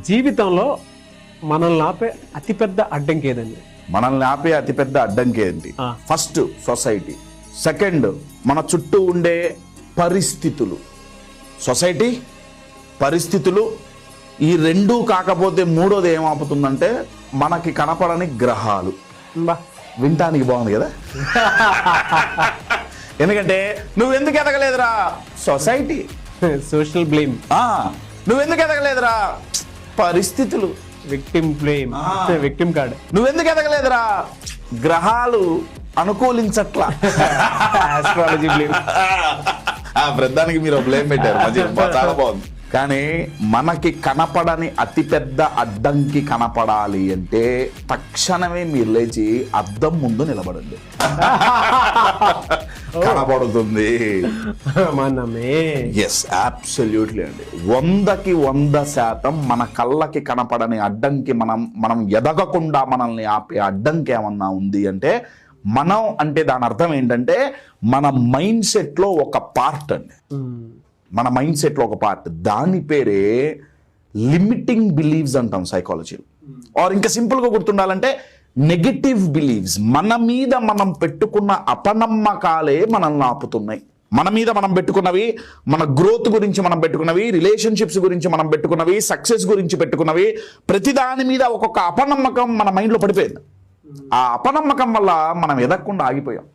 జీవితంలో మనల్ని ఆపే అతిపెద్ద అడ్డంకి ఏదండి? మనల్ని ఆపే అతిపెద్ద అడ్డంకి ఏంటి? ఫస్ట్ సొసైటీ, సెకండ్ మన చుట్టూ ఉండే పరిస్థితులు. సొసైటీ, పరిస్థితులు, ఈ రెండూ కాకపోతే మూడోది ఏం ఆపుతుందంటే మనకి కనపడని గ్రహాలు. వింటానికి బాగుంది కదా? ఎందుకంటే నువ్వెందుకు ఎదగలేదురా? సొసైటీ. Social blame. నువ్వెందుకు ఎదగలేదురా? పరిస్థితులు. Victim blame, victim card. నువ్వెందుకు ఎదగలేదురా? గ్రహాలు అనుకూలించట్లా. Astrology blame. ప్రధానికి మీరు బ్లేమ్ పెట్టారు, చాలా బాగుంది. కానీ మనకి కనపడని అతిపెద్ద అడ్డంకి కనపడాలి అంటే తక్షణమే మీరు లేచి అద్దం ముందు నిలబడండి. కనపడుతుంది. ఎస్, అబ్సల్యూట్లీ అండి. 100కి 100% మన కళ్ళకి కనపడని అడ్డంకి, మనం ఎదగకుండా మనల్ని ఆపే అడ్డంకి ఏమన్నా ఉంది అంటే మనం అంటే దాని అర్థం ఏంటంటే మన మైండ్ సెట్ లో ఒక పార్ట్ అండి. మన మైండ్ సెట్లో ఒక పార్ట్, దాని పేరే లిమిటింగ్ బిలీవ్స్ అంటాం సైకాలజీలో. ఆర్ ఇంకా సింపుల్గా గుర్తుండాలంటే నెగటివ్ బిలీవ్స్. మన మీద మనం పెట్టుకున్న అపనమ్మకాలే మనల్ని ఆపుతున్నాయి. మన మీద మనం పెట్టుకున్నవి, మన గ్రోత్ గురించి మనం పెట్టుకున్నవి, రిలేషన్షిప్స్ గురించి మనం పెట్టుకున్నవి, సక్సెస్ గురించి పెట్టుకున్నవి, ప్రతి దాని మీద ఒక్కొక్క అపనమ్మకం మన మైండ్లో పడిపోయింది. ఆ అపనమ్మకం వల్ల మనం ఎదగకుండా ఆగిపోయాం.